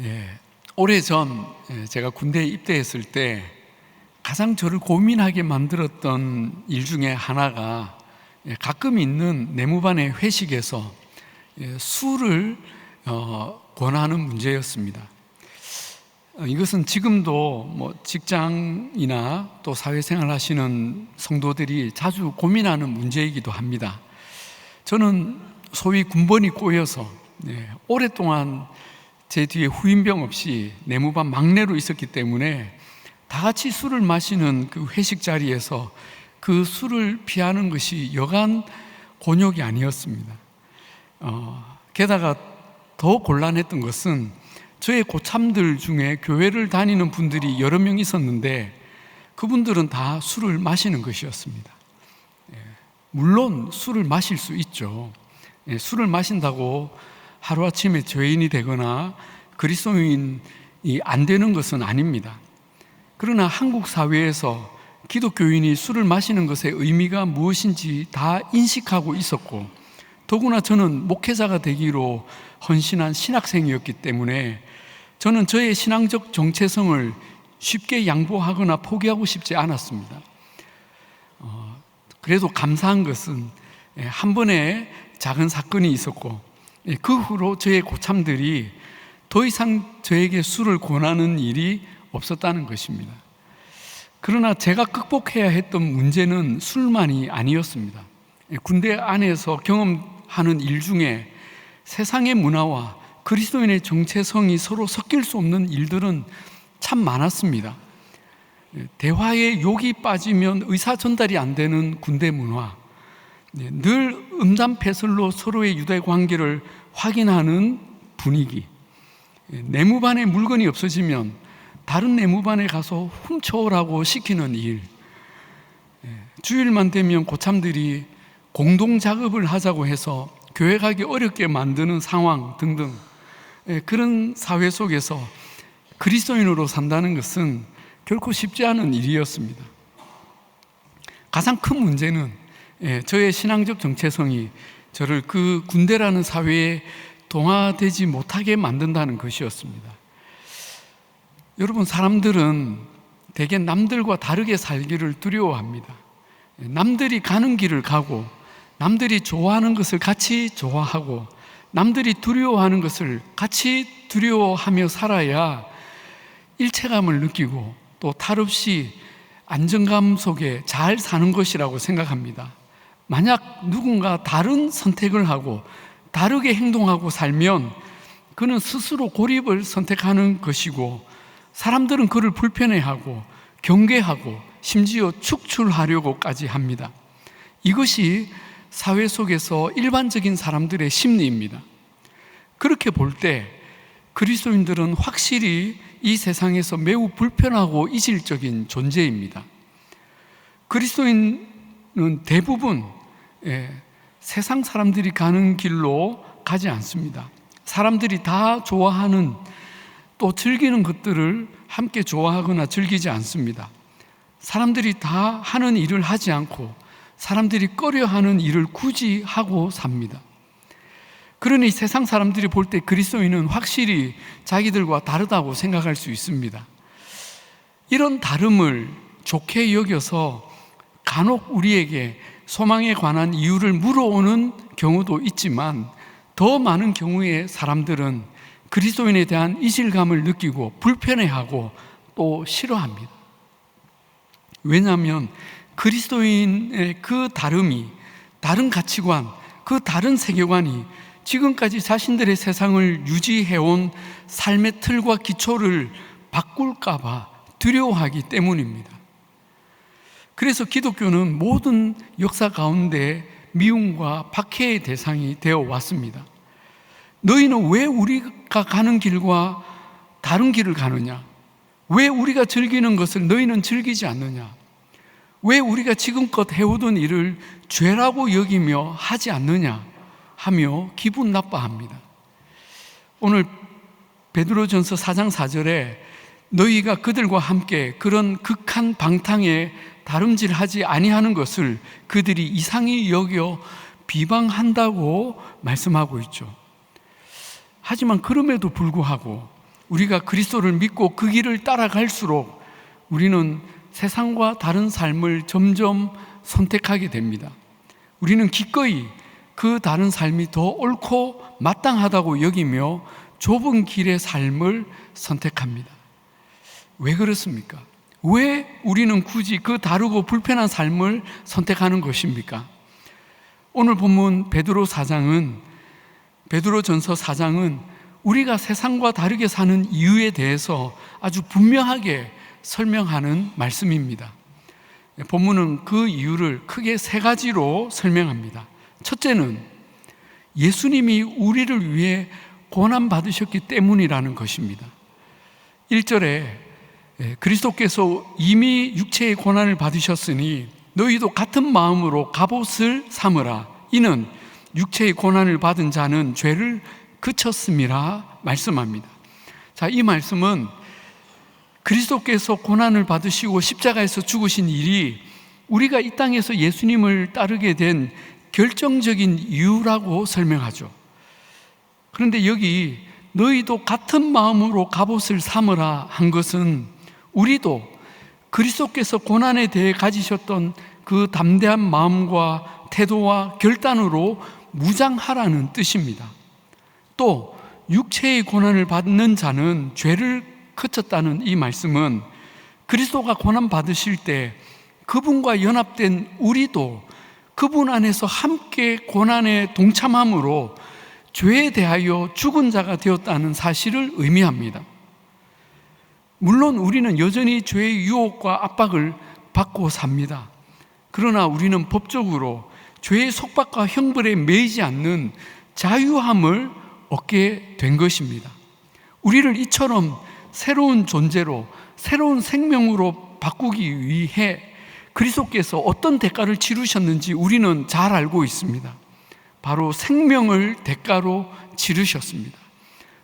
예, 오래전 제가 군대에 입대했을 때 가장 저를 고민하게 만들었던 일 중에 하나가 가끔 있는 내무반의 회식에서 술을 권하는 문제였습니다. 이것은 지금도 직장이나 또 사회생활 하시는 성도들이 자주 고민하는 문제이기도 합니다. 저는 소위 군번이 꼬여서 오랫동안 제 뒤에 후임병 없이 내무반 막내로 있었기 때문에 다 같이 술을 마시는 그 회식 자리에서 그 술을 피하는 것이 여간 곤욕이 아니었습니다. 게다가 더 곤란했던 것은 저의 고참들 중에 교회를 다니는 분들이 여러 명 있었는데 그분들은 다 술을 마시는 것이었습니다. 물론 술을 마실 수 있죠. 술을 마신다고 하루아침에 죄인이 되거나 그리스도인이 안 되는 것은 아닙니다. 그러나 한국 사회에서 기독교인이 술을 마시는 것의 의미가 무엇인지 다 인식하고 있었고, 더구나 저는 목회자가 되기로 헌신한 신학생이었기 때문에 저는 저의 신앙적 정체성을 쉽게 양보하거나 포기하고 싶지 않았습니다. 그래도 감사한 것은 한 번의 작은 사건이 있었고, 그 후로 저의 고참들이 더 이상 저에게 술을 권하는 일이 없었다는 것입니다. 그러나 제가 극복해야 했던 문제는 술만이 아니었습니다. 군대 안에서 경험하는 일 중에 세상의 문화와 그리스도인의 정체성이 서로 섞일 수 없는 일들은 참 많았습니다. 대화에 욕이 빠지면 의사 전달이 안 되는 군대 문화, 늘 음담패설로 서로의 유대 관계를 확인하는 분위기, 내무반에 물건이 없어지면 다른 내무반에 가서 훔쳐오라고 시키는 일, 주일만 되면 고참들이 공동 작업을 하자고 해서 교회 가기 어렵게 만드는 상황 등등, 그런 사회 속에서 그리스도인으로 산다는 것은 결코 쉽지 않은 일이었습니다. 가장 큰 문제는 저의 신앙적 정체성이 저를 그 군대라는 사회에 동화되지 못하게 만든다는 것이었습니다. 여러분, 사람들은 대개 남들과 다르게 살기를 두려워합니다. 남들이 가는 길을 가고, 남들이 좋아하는 것을 같이 좋아하고, 남들이 두려워하는 것을 같이 두려워하며 살아야 일체감을 느끼고 또 탈없이 안정감 속에 잘 사는 것이라고 생각합니다. 만약 누군가 다른 선택을 하고 다르게 행동하고 살면 그는 스스로 고립을 선택하는 것이고, 사람들은 그를 불편해하고 경계하고 심지어 축출하려고까지 합니다. 이것이 사회 속에서 일반적인 사람들의 심리입니다. 그렇게 볼 때 그리스도인들은 확실히 이 세상에서 매우 불편하고 이질적인 존재입니다. 그리스도인은 대부분 세상 사람들이 가는 길로 가지 않습니다. 사람들이 다 좋아하는 또 즐기는 것들을 함께 좋아하거나 즐기지 않습니다. 사람들이 다 하는 일을 하지 않고 사람들이 꺼려하는 일을 굳이 하고 삽니다. 그러니 세상 사람들이 볼 때 그리스도인은 확실히 자기들과 다르다고 생각할 수 있습니다. 이런 다름을 좋게 여겨서 간혹 우리에게 소망에 관한 이유를 물어오는 경우도 있지만, 더 많은 경우에 사람들은 그리스도인에 대한 이질감을 느끼고 불편해하고 또 싫어합니다. 왜냐하면 그리스도인의 그 다름이, 다른 가치관, 그 다른 세계관이 지금까지 자신들의 세상을 유지해온 삶의 틀과 기초를 바꿀까봐 두려워하기 때문입니다. 그래서 기독교는 모든 역사 가운데 미움과 박해의 대상이 되어 왔습니다. 너희는 왜 우리가 가는 길과 다른 길을 가느냐? 왜 우리가 즐기는 것을 너희는 즐기지 않느냐? 왜 우리가 지금껏 해오던 일을 죄라고 여기며 하지 않느냐? 하며 기분 나빠합니다. 오늘 베드로전서 4장 4절에 너희가 그들과 함께 그런 극한 방탕에 다름질하지 아니하는 것을 그들이 이상히 여겨 비방한다고 말씀하고 있죠. 하지만 그럼에도 불구하고 우리가 그리스도를 믿고 그 길을 따라갈수록 우리는 세상과 다른 삶을 점점 선택하게 됩니다. 우리는 기꺼이 그 다른 삶이 더 옳고 마땅하다고 여기며 좁은 길의 삶을 선택합니다. 왜 그렇습니까? 왜 우리는 굳이 그 다르고 불편한 삶을 선택하는 것입니까? 오늘 본문 베드로전서 4장은 우리가 세상과 다르게 사는 이유에 대해서 아주 분명하게 설명하는 말씀입니다. 본문은 그 이유를 크게 3가지로 설명합니다. 첫째는 예수님이 우리를 위해 고난받으셨기 때문이라는 것입니다. 1절에 그리스도께서 이미 육체의 고난을 받으셨으니 너희도 같은 마음으로 갑옷을 삼으라. 이는 육체의 고난을 받은 자는 죄를 그쳤음이라 말씀합니다. 자, 이 말씀은 그리스도께서 고난을 받으시고 십자가에서 죽으신 일이 우리가 이 땅에서 예수님을 따르게 된 결정적인 이유라고 설명하죠. 그런데 여기 너희도 같은 마음으로 갑옷을 삼으라 한 것은 우리도 그리스도께서 고난에 대해 가지셨던 그 담대한 마음과 태도와 결단으로 무장하라는 뜻입니다. 또 육체의 고난을 받는 자는 죄를 그쳤다는 이 말씀은 그리스도가 고난 받으실 때 그분과 연합된 우리도 그분 안에서 함께 고난에 동참함으로 죄에 대하여 죽은 자가 되었다는 사실을 의미합니다. 물론 우리는 여전히 죄의 유혹과 압박을 받고 삽니다. 그러나 우리는 법적으로 죄의 속박과 형벌에 매이지 않는 자유함을 얻게 된 것입니다. 우리를 이처럼 새로운 존재로, 새로운 생명으로 바꾸기 위해 그리스도께서 어떤 대가를 치르셨는지 우리는 잘 알고 있습니다. 바로 생명을 대가로 치르셨습니다.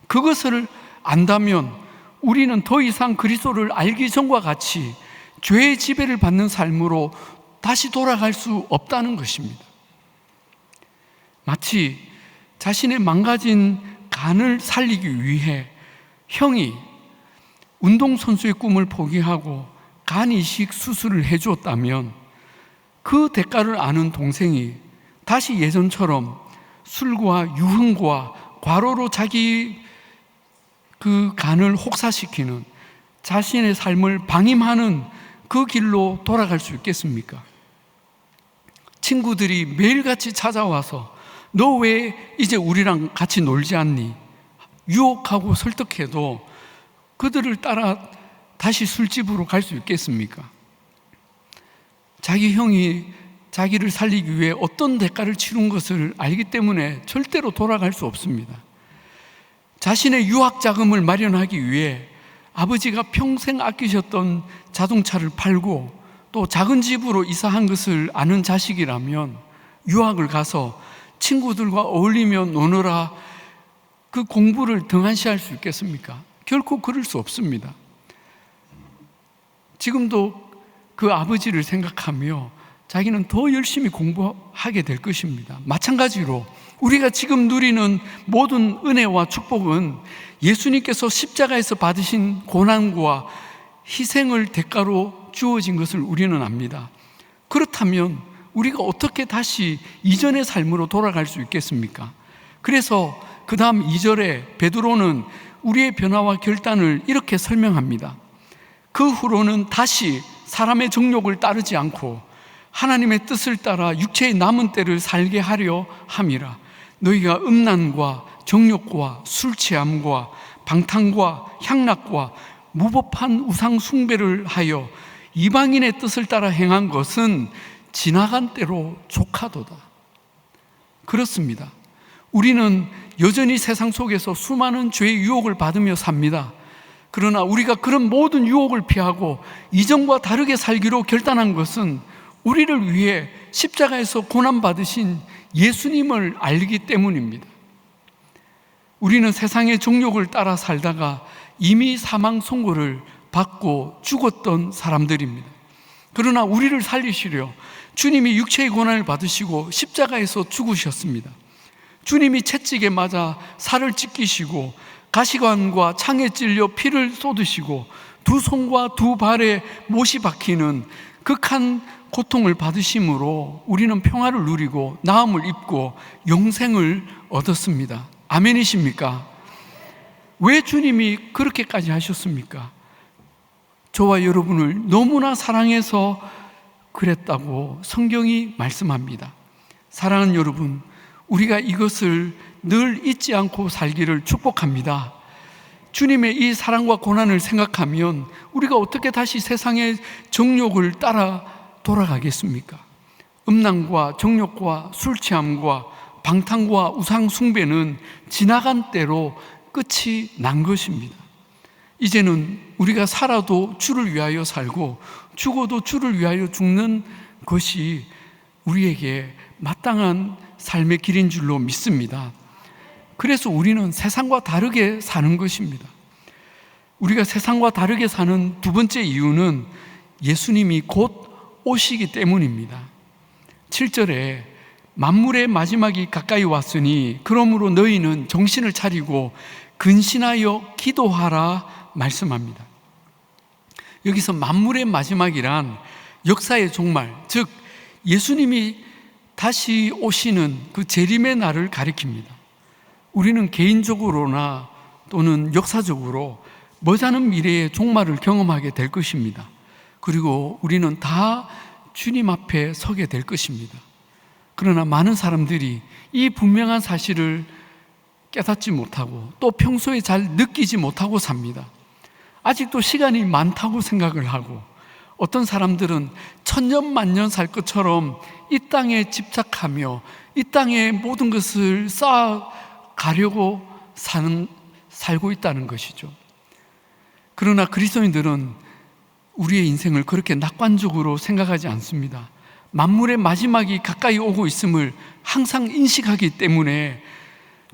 그것을 안다면 우리는 더 이상 그리스도를 알기 전과 같이 죄의 지배를 받는 삶으로 다시 돌아갈 수 없다는 것입니다. 마치 자신의 망가진 간을 살리기 위해 형이 운동선수의 꿈을 포기하고 간 이식 수술을 해주었다면 그 대가를 아는 동생이 다시 예전처럼 술과 유흥과 과로로 자기 그 간을 혹사시키는 자신의 삶을 방임하는 그 길로 돌아갈 수 있겠습니까? 친구들이 매일같이 찾아와서 너 왜 이제 우리랑 같이 놀지 않니? 유혹하고 설득해도 그들을 따라 다시 술집으로 갈 수 있겠습니까? 자기 형이 자기를 살리기 위해 어떤 대가를 치른 것을 알기 때문에 절대로 돌아갈 수 없습니다. 자신의 유학 자금을 마련하기 위해 아버지가 평생 아끼셨던 자동차를 팔고 또 작은 집으로 이사한 것을 아는 자식이라면 유학을 가서 친구들과 어울리며 노느라 그 공부를 등한시할 수 있겠습니까? 결코 그럴 수 없습니다. 지금도 그 아버지를 생각하며 자기는 더 열심히 공부하게 될 것입니다. 마찬가지로 우리가 지금 누리는 모든 은혜와 축복은 예수님께서 십자가에서 받으신 고난과 희생을 대가로 주어진 것을 우리는 압니다. 그렇다면 우리가 어떻게 다시 이전의 삶으로 돌아갈 수 있겠습니까? 그래서 그 다음 2절에 베드로는 우리의 변화와 결단을 이렇게 설명합니다. 그 후로는 다시 사람의 정욕을 따르지 않고 하나님의 뜻을 따라 육체의 남은 때를 살게 하려 함이라. 너희가 음란과 정욕과 술 취함과 방탕과 향락과 무법한 우상 숭배를 하여 이방인의 뜻을 따라 행한 것은 지나간 때로 족하도다. 그렇습니다. 우리는 여전히 세상 속에서 수많은 죄의 유혹을 받으며 삽니다. 그러나 우리가 그런 모든 유혹을 피하고 이전과 다르게 살기로 결단한 것은 우리를 위해 십자가에서 고난받으신 예수님을 알기 때문입니다. 우리는 세상의 정욕을 따라 살다가 이미 사망 선고를 받고 죽었던 사람들입니다. 그러나 우리를 살리시려 주님이 육체의 고난을 받으시고 십자가에서 죽으셨습니다. 주님이 채찍에 맞아 살을 찢기시고 가시관과 창에 찔려 피를 쏟으시고 두 손과 두 발에 못이 박히는 극한 고통을 받으심으로 우리는 평화를 누리고 나음을 입고 영생을 얻었습니다. 아멘이십니까? 왜 주님이 그렇게까지 하셨습니까? 저와 여러분을 너무나 사랑해서 그랬다고 성경이 말씀합니다. 사랑하는 여러분, 우리가 이것을 늘 잊지 않고 살기를 축복합니다. 주님의 이 사랑과 고난을 생각하면 우리가 어떻게 다시 세상의 정욕을 따라 돌아가겠습니까? 음란과 정욕과 술 취함과 방탕과 우상 숭배는 지나간 때로 끝이 난 것입니다. 이제는 우리가 살아도 주를 위하여 살고 죽어도 주를 위하여 죽는 것이 우리에게 마땅한 삶의 길인 줄로 믿습니다. 그래서 우리는 세상과 다르게 사는 것입니다. 우리가 세상과 다르게 사는 두 번째 이유는 예수님이 곧 오시기 때문입니다. 7절에 만물의 마지막이 가까이 왔으니 그러므로 너희는 정신을 차리고 근신하여 기도하라 말씀합니다. 여기서 만물의 마지막이란 역사의 종말, 즉 예수님이 다시 오시는 그 재림의 날을 가리킵니다. 우리는 개인적으로나 또는 역사적으로 머지않은 미래의 종말을 경험하게 될 것입니다. 그리고 우리는 다 주님 앞에 서게 될 것입니다. 그러나 많은 사람들이 이 분명한 사실을 깨닫지 못하고 또 평소에 잘 느끼지 못하고 삽니다. 아직도 시간이 많다고 생각을 하고 어떤 사람들은 천년만년 살 것처럼 이 땅에 집착하며 이 땅에 모든 것을 쌓아가려고 살고 있다는 것이죠. 그러나 그리스도인들은 우리의 인생을 그렇게 낙관적으로 생각하지 않습니다. 만물의 마지막이 가까이 오고 있음을 항상 인식하기 때문에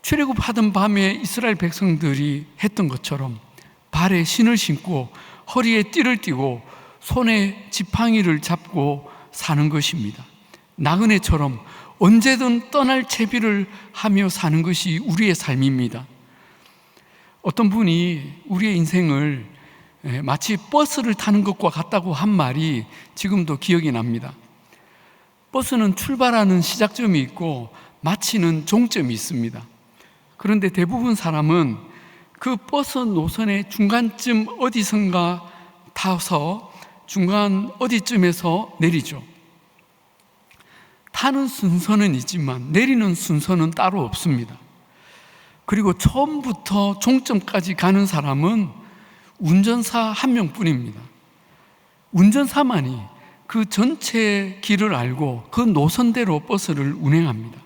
출애굽하던 밤에 이스라엘 백성들이 했던 것처럼 발에 신을 신고 허리에 띠를 띠고 손에 지팡이를 잡고 사는 것입니다. 나그네처럼 언제든 떠날 채비를 하며 사는 것이 우리의 삶입니다. 어떤 분이 우리의 인생을 마치 버스를 타는 것과 같다고 한 말이 지금도 기억이 납니다. 버스는 출발하는 시작점이 있고 마치는 종점이 있습니다. 그런데 대부분 사람은 그 버스 노선의 중간쯤 어디선가 타서 중간 어디쯤에서 내리죠. 타는 순서는 있지만 내리는 순서는 따로 없습니다. 그리고 처음부터 종점까지 가는 사람은 운전사 한 명뿐입니다. 운전사만이 그 전체 길을 알고 그 노선대로 버스를 운행합니다.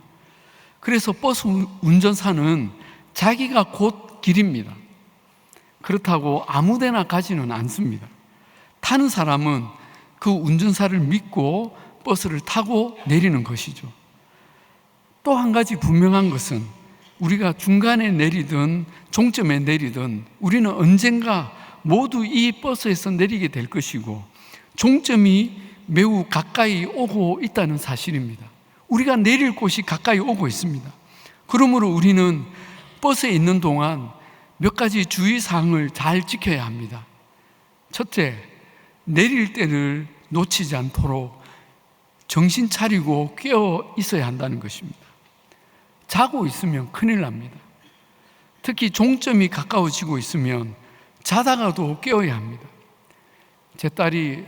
그래서 버스 운전사는 자기가 곧 길입니다. 그렇다고 아무데나 가지는 않습니다. 타는 사람은 그 운전사를 믿고 버스를 타고 내리는 것이죠. 또 한 가지 분명한 것은 우리가 중간에 내리든 종점에 내리든 우리는 언젠가 모두 이 버스에서 내리게 될 것이고 종점이 매우 가까이 오고 있다는 사실입니다. 우리가 내릴 곳이 가까이 오고 있습니다. 그러므로 우리는 버스에 있는 동안 몇 가지 주의사항을 잘 지켜야 합니다. 첫째, 내릴 때를 놓치지 않도록 정신 차리고 깨어 있어야 한다는 것입니다. 자고 있으면 큰일 납니다. 특히 종점이 가까워지고 있으면 자다가도 깨어야 합니다. 제 딸이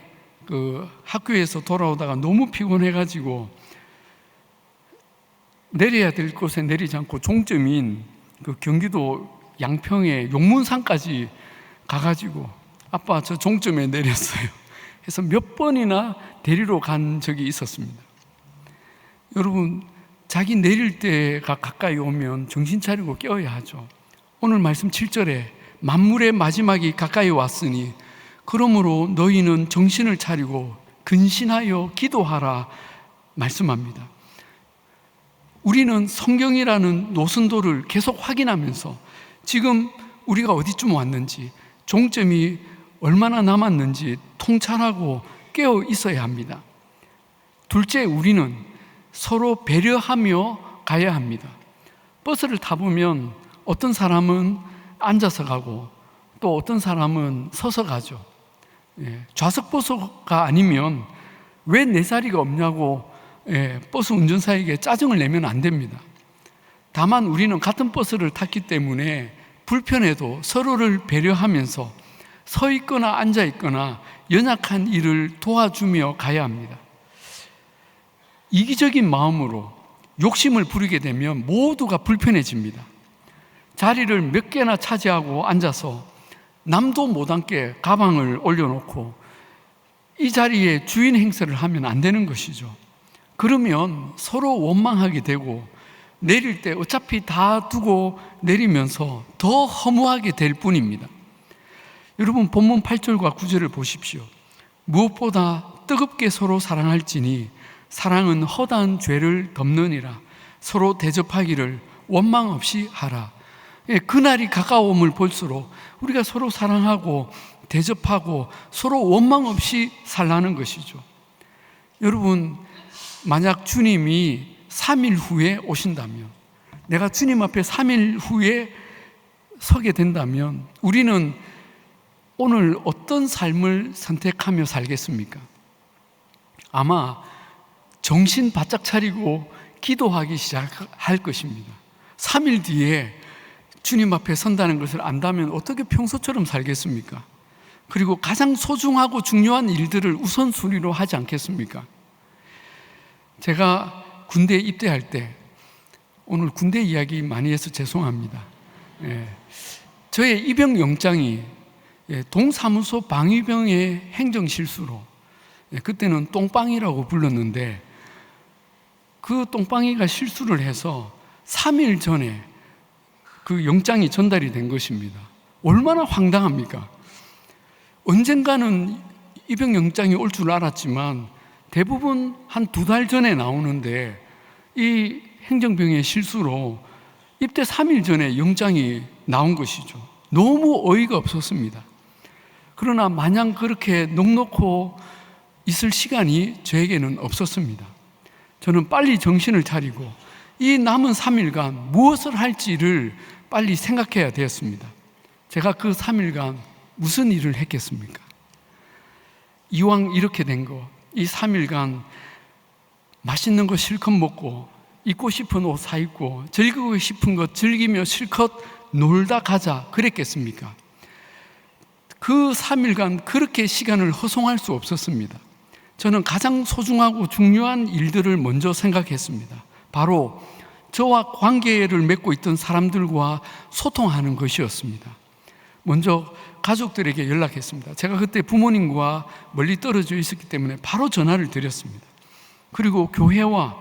학교에서 돌아오다가 너무 피곤해가지고 내려야 될 곳에 내리지 않고 종점인 경기도 양평의 용문산까지 가가지고 아빠 저 종점에 내렸어요. 그래서 몇 번이나 데리러 간 적이 있었습니다. 여러분, 자기 내릴 때가 가까이 오면 정신 차리고 깨어야 하죠. 오늘 말씀 7절에 만물의 마지막이 가까이 왔으니 그러므로 너희는 정신을 차리고 근신하여 기도하라 말씀합니다. 우리는 성경이라는 노선도를 계속 확인하면서 지금 우리가 어디쯤 왔는지, 종점이 얼마나 남았는지 통찰하고 깨어 있어야 합니다. 둘째, 우리는 서로 배려하며 가야 합니다. 버스를 타보면 어떤 사람은 앉아서 가고 또 어떤 사람은 서서 가죠. 좌석버스가 아니면 왜 내 자리가 없냐고 버스 운전사에게 짜증을 내면 안 됩니다. 다만 우리는 같은 버스를 탔기 때문에 불편해도 서로를 배려하면서 서 있거나 앉아 있거나 연약한 이를 도와주며 가야 합니다. 이기적인 마음으로 욕심을 부리게 되면 모두가 불편해집니다. 자리를 몇 개나 차지하고 앉아서 남도 못 앉게 가방을 올려놓고 이 자리에 주인 행세를 하면 안 되는 것이죠. 그러면 서로 원망하게 되고 내릴 때 어차피 다 두고 내리면서 더 허무하게 될 뿐입니다. 여러분, 본문 8절과 9절을 보십시오. 무엇보다 뜨겁게 서로 사랑할지니 사랑은 허다한 죄를 덮느니라. 서로 대접하기를 원망 없이 하라. 그날이 가까움을 볼수록 우리가 서로 사랑하고 대접하고 서로 원망 없이 살라는 것이죠. 여러분, 만약 주님이 3일 후에 오신다면, 내가 주님 앞에 3일 후에 서게 된다면 우리는 오늘 어떤 삶을 선택하며 살겠습니까? 아마 정신 바짝 차리고 기도하기 시작할 것입니다. 3일 뒤에 주님 앞에 선다는 것을 안다면 어떻게 평소처럼 살겠습니까? 그리고 가장 소중하고 중요한 일들을 우선순위로 하지 않겠습니까? 제가 군대에 입대할 때, 오늘 군대 이야기 많이 해서 죄송합니다. 저의 입영 영장이 동사무소 방위병의 행정실수로, 그때는 똥빵이라고 불렀는데 그 똥빵이가 실수를 해서 3일 전에 그 영장이 전달이 된 것입니다. 얼마나 황당합니까? 언젠가는 입영 영장이 올 줄 알았지만 대부분 한 2달 전에 나오는데 이 행정병의 실수로 입대 3일 전에 영장이 나온 것이죠. 너무 어이가 없었습니다. 그러나 마냥 그렇게 넉넉히 있을 시간이 저에게는 없었습니다. 저는 빨리 정신을 차리고 이 남은 3일간 무엇을 할지를 빨리 생각해야 되었습니다. 제가 그 3일간 무슨 일을 했겠습니까? 이왕 이렇게 된 거, 이 3일간 맛있는 거 실컷 먹고 입고 싶은 옷 사 입고 즐기고 싶은 것 즐기며 실컷 놀다 가자 그랬겠습니까? 그 3일간 그렇게 시간을 허송할 수 없었습니다. 저는 가장 소중하고 중요한 일들을 먼저 생각했습니다. 바로 저와 관계를 맺고 있던 사람들과 소통하는 것이었습니다. 먼저 가족들에게 연락했습니다. 제가 그때 부모님과 멀리 떨어져 있었기 때문에 바로 전화를 드렸습니다. 그리고 교회와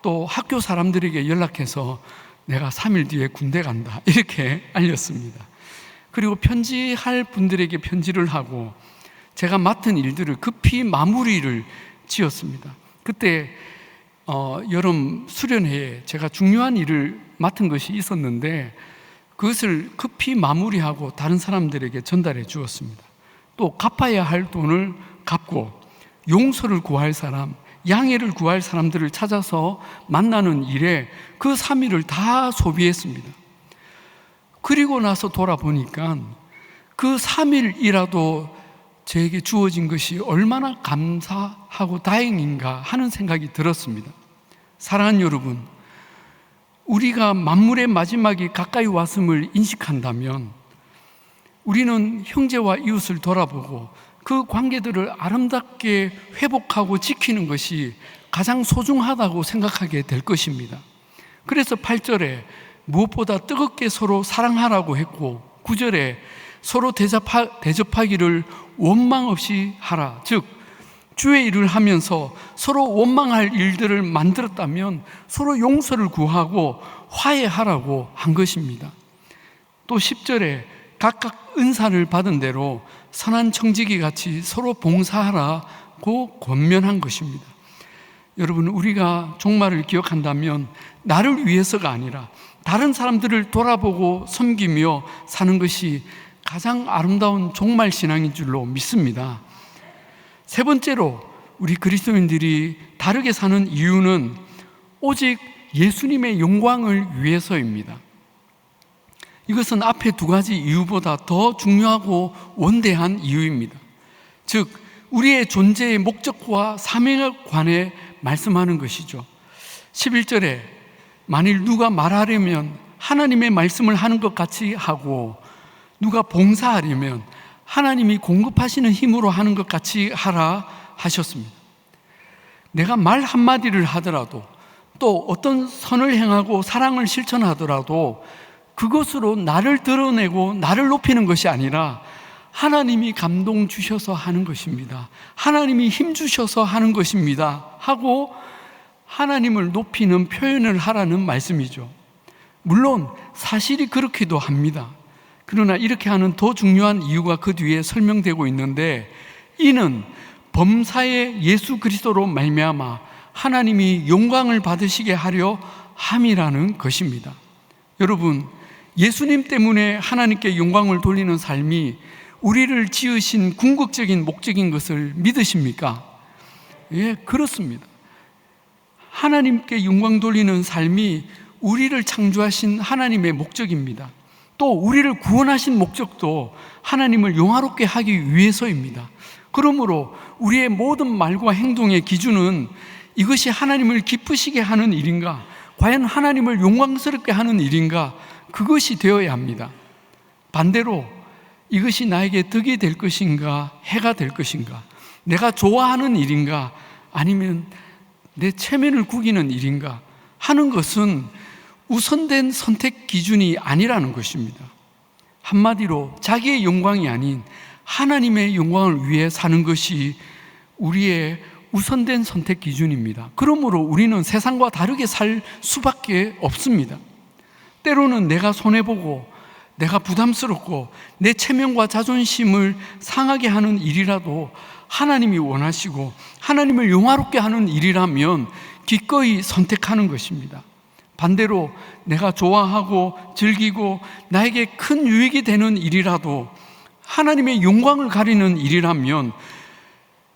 또 학교 사람들에게 연락해서 내가 3일 뒤에 군대 간다 이렇게 알렸습니다. 그리고 편지할 분들에게 편지를 하고 제가 맡은 일들을 급히 마무리를 지었습니다. 그때 여름 수련회에 제가 중요한 일을 맡은 것이 있었는데 그것을 급히 마무리하고 다른 사람들에게 전달해 주었습니다. 또 갚아야 할 돈을 갚고 용서를 구할 사람, 양해를 구할 사람들을 찾아서 만나는 일에 그 3일을 다 소비했습니다. 그리고 나서 돌아보니까 그 3일이라도 저에게 주어진 것이 얼마나 감사하고 다행인가 하는 생각이 들었습니다. 사랑하는 여러분, 우리가 만물의 마지막이 가까이 왔음을 인식한다면 우리는 형제와 이웃을 돌아보고 그 관계들을 아름답게 회복하고 지키는 것이 가장 소중하다고 생각하게 될 것입니다. 그래서 8절에 무엇보다 뜨겁게 서로 사랑하라고 했고 9절에 서로 대접하기를 원망 없이 하라. 즉 주의 일을 하면서 서로 원망할 일들을 만들었다면 서로 용서를 구하고 화해하라고 한 것입니다. 또 10절에 각각 은사를 받은 대로 선한 청지기 같이 서로 봉사하라고 권면한 것입니다. 여러분, 우리가 종말을 기억한다면 나를 위해서가 아니라 다른 사람들을 돌아보고 섬기며 사는 것이 가장 아름다운 종말 신앙인 줄로 믿습니다. 세 번째로 우리 그리스도인들이 다르게 사는 이유는 오직 예수님의 영광을 위해서입니다. 이것은 앞에 두 가지 이유보다 더 중요하고 원대한 이유입니다. 즉, 우리의 존재의 목적과 사명에 관해 말씀하는 것이죠. 11절에 만일 누가 말하려면 하나님의 말씀을 하는 것 같이 하고, 누가 봉사하려면 하나님이 공급하시는 힘으로 하는 것 같이 하라 하셨습니다. 내가 말 한마디를 하더라도, 또 어떤 선을 행하고 사랑을 실천하더라도 그것으로 나를 드러내고 나를 높이는 것이 아니라 하나님이 감동 주셔서 하는 것입니다. 하나님이 힘 주셔서 하는 것입니다 하고 하나님을 높이는 표현을 하라는 말씀이죠. 물론 사실이 그렇기도 합니다. 그러나 이렇게 하는 더 중요한 이유가 그 뒤에 설명되고 있는데, 이는 범사의 예수 그리스도로 말미암아 하나님이 영광을 받으시게 하려 함이라는 것입니다. 여러분, 예수님 때문에 하나님께 영광을 돌리는 삶이 우리를 지으신 궁극적인 목적인 것을 믿으십니까? 예, 그렇습니다. 하나님께 영광 돌리는 삶이 우리를 창조하신 하나님의 목적입니다. 또 우리를 구원하신 목적도 하나님을 영화롭게 하기 위해서입니다. 그러므로 우리의 모든 말과 행동의 기준은 이것이 하나님을 기쁘시게 하는 일인가, 과연 하나님을 영광스럽게 하는 일인가, 그것이 되어야 합니다. 반대로 이것이 나에게 덕이 될 것인가, 해가 될 것인가, 내가 좋아하는 일인가, 아니면 내 체면을 구기는 일인가 하는 것은 우선된 선택 기준이 아니라는 것입니다. 한마디로 자기의 영광이 아닌 하나님의 영광을 위해 사는 것이 우리의 우선된 선택 기준입니다. 그러므로 우리는 세상과 다르게 살 수밖에 없습니다. 때로는 내가 손해보고 내가 부담스럽고 내 체면과 자존심을 상하게 하는 일이라도 하나님이 원하시고 하나님을 영화롭게 하는 일이라면 기꺼이 선택하는 것입니다. 반대로 내가 좋아하고 즐기고 나에게 큰 유익이 되는 일이라도 하나님의 영광을 가리는 일이라면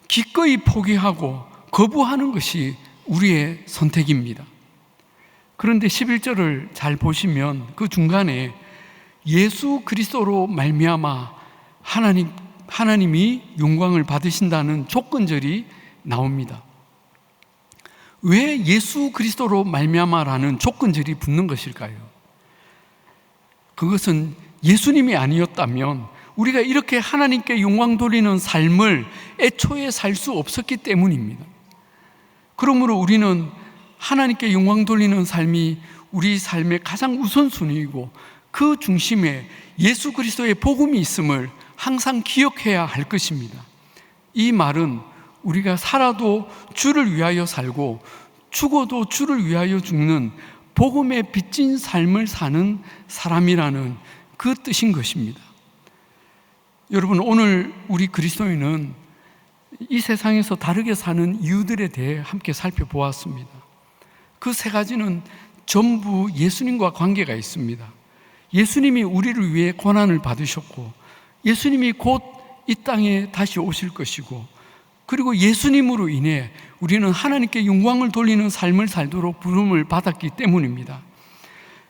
기꺼이 포기하고 거부하는 것이 우리의 선택입니다. 그런데 11절을 잘 보시면 그 중간에 예수 그리스도로 말미암아 하나님이 영광을 받으신다는 조건절이 나옵니다. 왜 예수 그리스도로 말미암아라는 조건절이 붙는 것일까요? 그것은 예수님이 아니었다면 우리가 이렇게 하나님께 영광 돌리는 삶을 애초에 살 수 없었기 때문입니다. 그러므로 우리는 하나님께 영광 돌리는 삶이 우리 삶의 가장 우선순위이고 그 중심에 예수 그리스도의 복음이 있음을 항상 기억해야 할 것입니다. 이 말은 우리가 살아도 주를 위하여 살고 죽어도 주를 위하여 죽는 복음의 빚진 삶을 사는 사람이라는 그 뜻인 것입니다. 여러분, 오늘 우리 그리스도인은 이 세상에서 다르게 사는 이유들에 대해 함께 살펴보았습니다. 그 세 가지는 전부 예수님과 관계가 있습니다. 예수님이 우리를 위해 고난을 받으셨고, 예수님이 곧 이 땅에 다시 오실 것이고, 그리고 예수님으로 인해 우리는 하나님께 영광을 돌리는 삶을 살도록 부름을 받았기 때문입니다.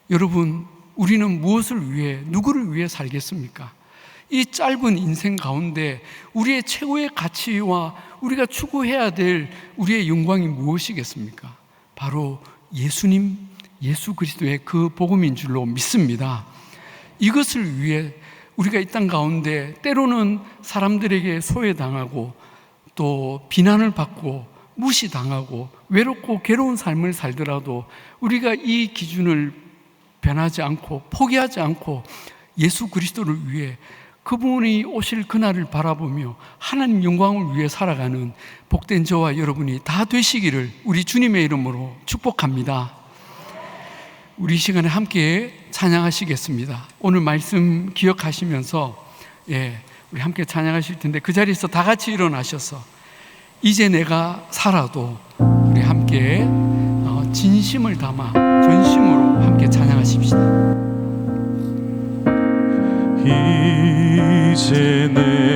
여러분, 우리는 무엇을 위해, 누구를 위해 살겠습니까? 이 짧은 인생 가운데 우리의 최고의 가치와 우리가 추구해야 될 우리의 영광이 무엇이겠습니까? 바로 예수님, 예수 그리스도의 그 복음인 줄로 믿습니다. 이것을 위해 우리가 이 땅 가운데 때로는 사람들에게 소외당하고 또 비난을 받고 무시당하고 외롭고 괴로운 삶을 살더라도 우리가 이 기준을 변하지 않고 포기하지 않고 예수 그리스도를 위해 그분이 오실 그날을 바라보며 하나님 영광을 위해 살아가는 복된 저와 여러분이 다 되시기를 우리 주님의 이름으로 축복합니다. 우리 시간에 함께 찬양하시겠습니다. 오늘 말씀 기억하시면서 우리 함께 찬양하실 텐데 그 자리에서 다 같이 일어나셔서 이제 내가 살아도 우리 함께 진심을 담아 전심으로 함께 찬양하십시다. 이제 내